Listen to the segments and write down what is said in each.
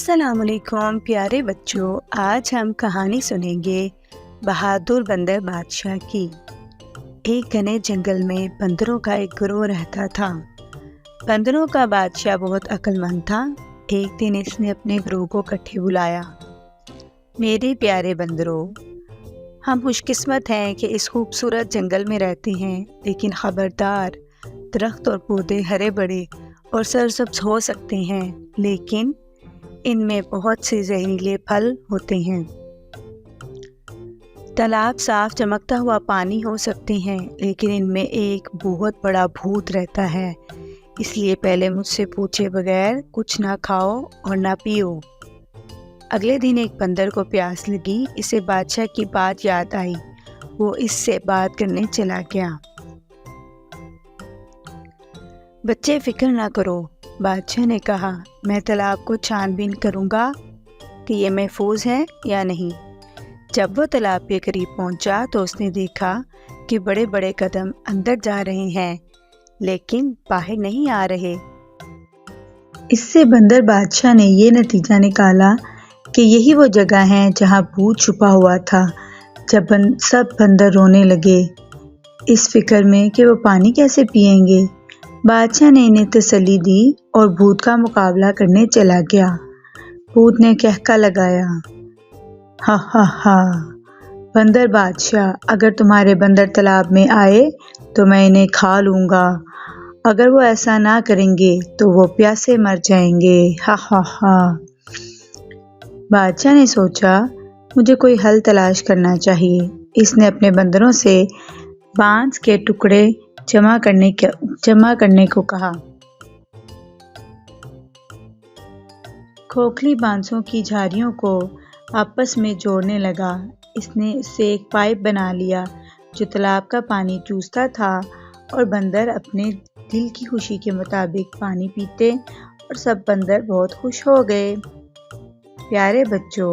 अस्सलाम वालेकुम प्यारे बच्चों, आज हम कहानी सुनेंगे बहादुर बंदर बादशाह की। एक घने जंगल में बंदरों का एक गिरोह रहता था। बंदरों का बादशाह बहुत अक्लमंद था। एक दिन इसने अपने गिरोह को इकट्ठे बुलाया। मेरे प्यारे बंदरों, हम खुशकिस्मत हैं कि इस खूबसूरत जंगल में रहते हैं, लेकिन ख़बरदार, दरख्त और पौधे हरे भरे और सरसब्ज हो सकते हैं, लेकिन इनमें बहुत से जहरीले फल होते हैं। तालाब साफ चमकता हुआ पानी हो सकते हैं, लेकिन इनमें एक बहुत बड़ा भूत रहता है। इसलिए पहले मुझसे पूछे बगैर कुछ ना खाओ और ना पियो। अगले दिन एक बंदर को प्यास लगी। इसे बादशाह की बात याद आई। वो इससे बात करने चला गया। बच्चे फिक्र ना करो, बादशाह ने कहा, मैं तालाब को छानबीन करूँगा कि ये महफूज है या नहीं। जब वो तालाब के करीब पहुँचा तो उसने देखा कि बड़े बड़े कदम अंदर जा रहे हैं, लेकिन बाहर नहीं आ रहे। इससे बंदर बादशाह ने ये नतीजा निकाला कि यही वो जगह है जहाँ भूत छुपा हुआ था। जब सब बंदर रोने लगे, इस फिक्र में कि वो पानी कैसे पिएंगे, बादशाह ने इन्हें तसल्ली दी और भूत का मुकाबला करने चला गया। भूत ने कहका लगाया, हा हा हा, बंदर बादशाह, अगर तुम्हारे बंदर तालाब में आए तो मैं इन्हें खा लूँगा। अगर वो ऐसा ना करेंगे तो वो प्यासे मर जाएंगे। हा हा हा। बादशाह ने सोचा, मुझे कोई हल तलाश करना चाहिए। इसने अपने बंदरों से बांस के टुकड़े जमा करने को कहा। खोखली बांसों की झाड़ियों को आपस में जोड़ने लगा। इसने इससे एक पाइप बना लिया जो तालाब का पानी चूसता था, और बंदर अपने दिल की खुशी के मुताबिक पानी पीते और सब बंदर बहुत खुश हो गए। प्यारे बच्चों,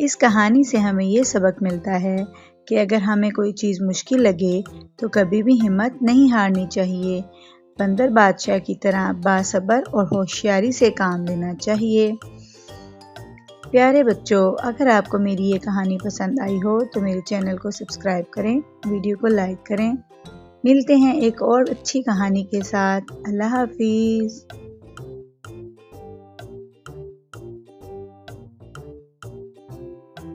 इस कहानी से हमें ये सबक मिलता है कि अगर हमें कोई चीज़ मुश्किल लगे तो कभी भी हिम्मत नहीं हारनी चाहिए। बंदर बादशाह की तरह बासबर और होशियारी से काम लेना चाहिए। प्यारे बच्चों, अगर आपको मेरी ये कहानी पसंद आई हो तो मेरे चैनल को सब्सक्राइब करें, वीडियो को लाइक करें। मिलते हैं एक और अच्छी कहानी के साथ। अल्लाह हाफिज़।